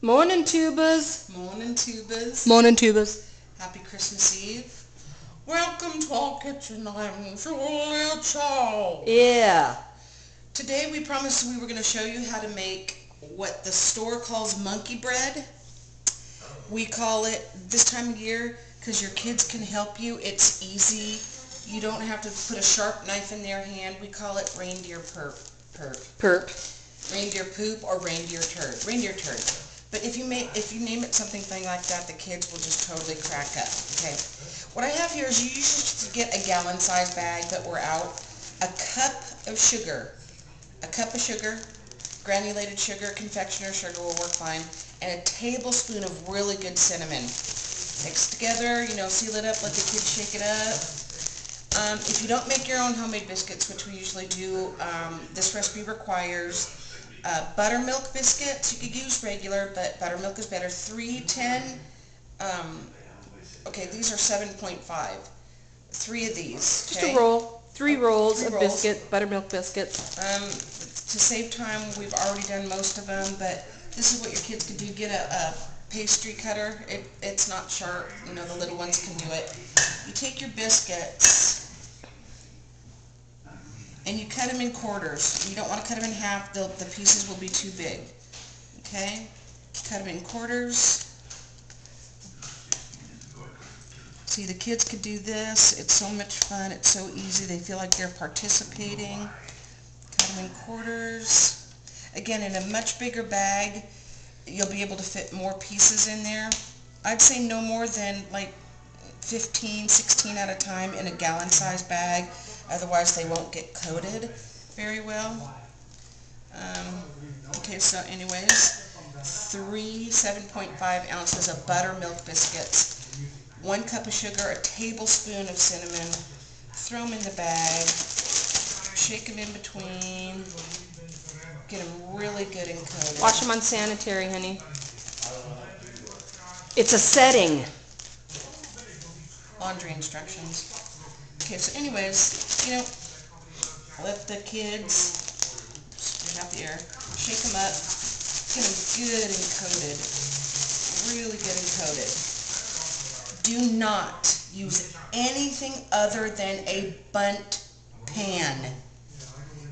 Morning, tubas. Morning, tubas. Morning, tubas. Happy Christmas Eve. Welcome to our kitchen. I'm Julia Chow. Yeah. Today we promised we were going to show you how to make what the store calls monkey bread. We call it this time of year because your kids can help you. It's easy. You don't have to put a sharp knife in their hand. We call it reindeer reindeer poop or reindeer turd. Reindeer turd. But if you name it something like that, the kids will just totally crack up. Okay. What I have here is you usually get a gallon-sized bag, but we're out. A cup of sugar, granulated sugar, confectioner's sugar will work fine, and a tablespoon of really good cinnamon. Mix together, seal it up, let the kids shake it up. If you don't make your own homemade biscuits, which we usually do, this recipe requires buttermilk biscuits. You could use regular, but buttermilk is better. 310, okay, these are 7.5. 3 of these. Okay? Just a roll. 3 rolls of biscuit, buttermilk biscuits. To save time, we've already done most of them, but this is what your kids could do. Get a pastry cutter. It's not sharp. The little ones can do it. You take your biscuits and you cut them in quarters. You don't want to cut them in half. The pieces will be too big. Okay? Cut them in quarters. See, the kids could do this. It's so much fun. It's so easy. They feel like they're participating. Cut them in quarters. Again, in a much bigger bag, you'll be able to fit more pieces in there. I'd say no more than like 15, 16 at a time in a gallon-sized bag. Otherwise, they won't get coated very well. Okay, so anyways, 3 7.5 ounces of buttermilk biscuits, 1 cup of sugar, a tablespoon of cinnamon. Throw them in the bag, shake them in between, get them really good and coated. Wash them on sanitary, honey. It's a setting. Laundry instructions. Okay, so anyways, let the kids, get out the air, shake them up, get them good and coated, really good and coated. Do not use anything other than a bundt pan,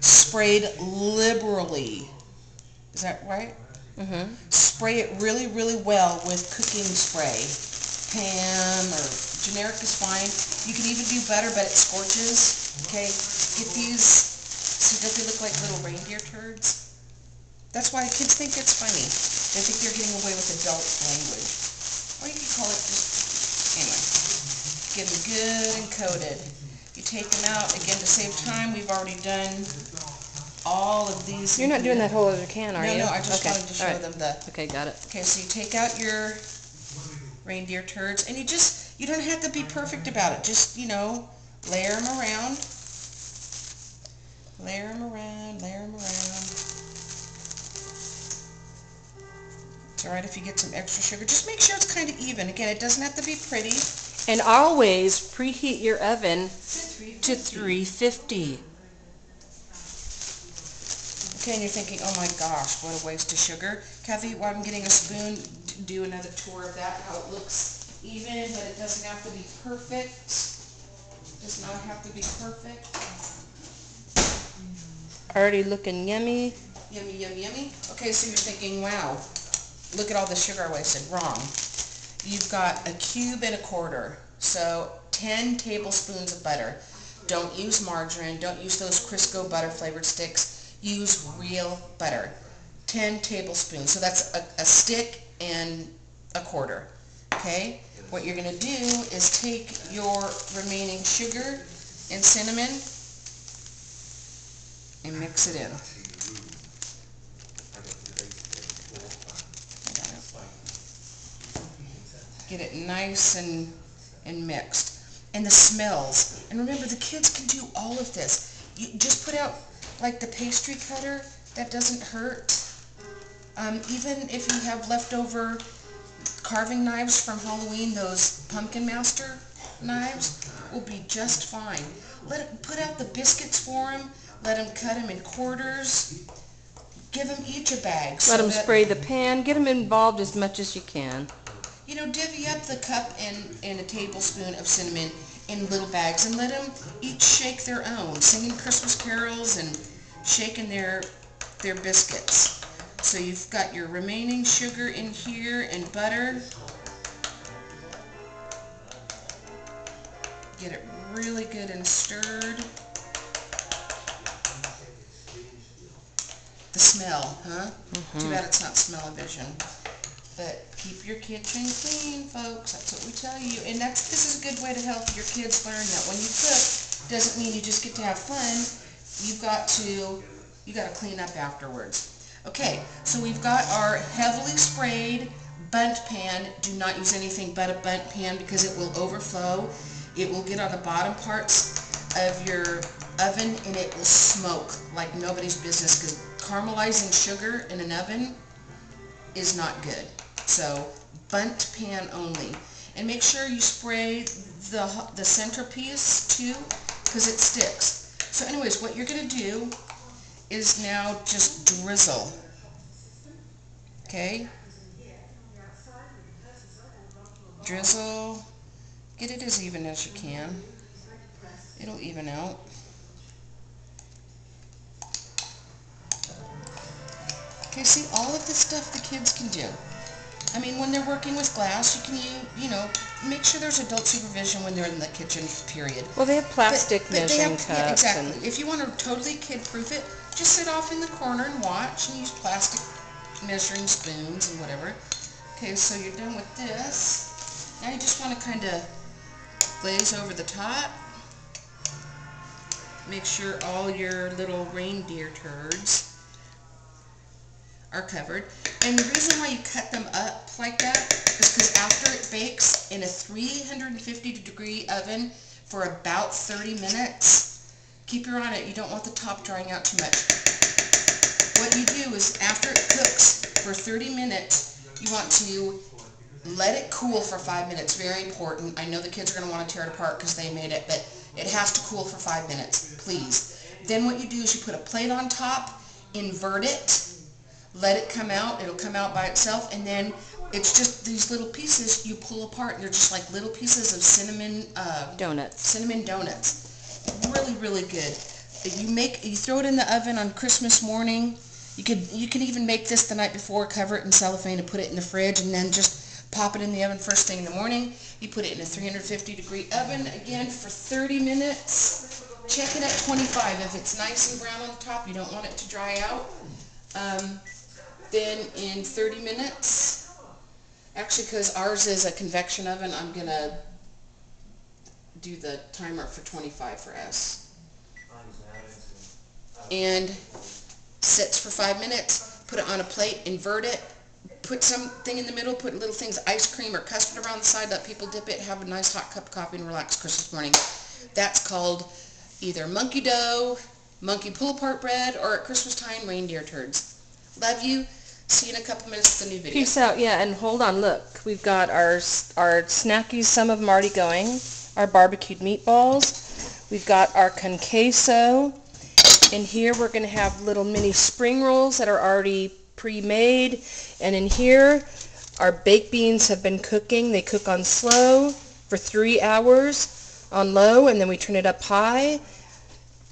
sprayed liberally. Is that right? Mm-hmm. Spray it really, really well with cooking spray. Pam or generic is fine. You can even do butter, but it scorches. Okay, get these. See, don't they look like little reindeer turds? That's why kids think it's funny. They think they're getting away with adult language. Or you could call it just, anyway. Get them good and coated. You take them out. Again, to save time, we've already done all of these. You're not doing that whole other can, are you? No, I just wanted to show them the... Okay, got it. Okay, so you take out your reindeer turds, and you don't have to be perfect about it. Just, layer them around. Layer them around, layer them around. It's alright if you get some extra sugar. Just make sure it's kind of even. Again, it doesn't have to be pretty. And always preheat your oven to 350. Okay, and you're thinking, oh my gosh, what a waste of sugar. Kathy, while I'm getting a spoon, do another tour of that, how it looks even, but it doesn't have to be perfect. Does not have to be perfect. Already looking yummy. Yummy, yummy, yummy. Okay, so you're thinking, wow, look at all the sugar I wasted. Wrong. You've got a cube and a quarter, so 10 tablespoons of butter. Don't use margarine. Don't use those Crisco butter flavored sticks. Use real butter. 10 tablespoons. So that's a stick and a quarter. Okay? What you're going to do is take your remaining sugar and cinnamon and mix it in. Get it nice and mixed. And the smells. And remember, the kids can do all of this. You just put out like the pastry cutter. That doesn't hurt. Even if you have leftover carving knives from Halloween, those Pumpkin Master knives will be just fine. Put out the biscuits for them. Let them cut them in quarters. Give them each a bag. Let them spray the pan. Get them involved as much as you can. You know, divvy up the cup and a tablespoon of cinnamon in little bags and let them each shake their own, singing Christmas carols and shaking their biscuits. So you've got your remaining sugar in here and butter. Get it really good and stirred. The smell, huh? Too bad it's not smell-o-vision. But keep your kitchen clean, folks. That's what we tell you. And this is a good way to help your kids learn that when you cook, doesn't mean you just get to have fun. You got to clean up afterwards. Okay, so we've got our heavily sprayed bundt pan. Do not use anything but a bundt pan because it will overflow. It will get on the bottom parts of your oven and it will smoke like nobody's business because caramelizing sugar in an oven is not good. So bundt pan only. And make sure you spray the centerpiece too because it sticks. So anyways, what you're going to do is now just drizzle. Okay? Drizzle. Get it as even as you can. It'll even out. Okay, see, all of this stuff the kids can do. I mean, when they're working with glass, you can, you know, make sure there's adult supervision when they're in the kitchen, period. Well, they have plastic measuring cups. Yeah, exactly. If you want to totally kid-proof it, just sit off in the corner and watch and use plastic measuring spoons and whatever. Okay, so you're done with this. Now you just want to kind of glaze over the top. Make sure all your little reindeer turds are covered. And the reason why you cut them up like that is because after it bakes in a 350-degree oven for about 30 minutes, keep your eye on it. You don't want the top drying out too much. What you do is after it cooks for 30 minutes, you want to let it cool for 5 minutes. Very important. I know the kids are going to want to tear it apart because they made it, but it has to cool for 5 minutes, please. Then what you do is you put a plate on top, invert it, let it come out. It'll come out by itself, and then it's just these little pieces you pull apart, and they're just like little pieces of cinnamon donuts. Cinnamon donuts. Really, really good. You throw it in the oven on Christmas morning. You can even make this the night before, cover it in cellophane, and put it in the fridge, and then just pop it in the oven first thing in the morning. You put it in a 350-degree oven again for 30 minutes. Check it at 25. If it's nice and brown on the top, you don't want it to dry out. Then in 30 minutes, actually because ours is a convection oven, I'm going to do the timer for 25 for us. And sits for 5 minutes, put it on a plate, invert it, put something in the middle, put little things, ice cream or custard around the side, let people dip it, have a nice hot cup of coffee and relax Christmas morning. That's called either monkey dough, monkey pull-apart bread, or at Christmas time, reindeer turds. Love you. See you in a couple minutes with a new video. Peace out. Yeah, and hold on. Look, we've got our snackies. Some of them already going. Our barbecued meatballs. We've got our con queso. In here, we're going to have little mini spring rolls that are already pre-made. And in here, our baked beans have been cooking. They cook on slow for 3 hours on low, and then we turn it up high.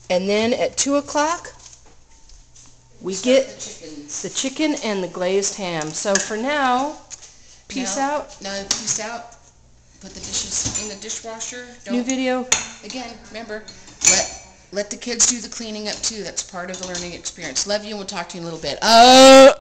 And then at 2 o'clock, we get the chicken and the glazed ham. So for now, peace out. No, peace out. Put the dishes in the dishwasher. New video. Again, remember, let the kids do the cleaning up too. That's part of the learning experience. Love you, and we'll talk to you in a little bit.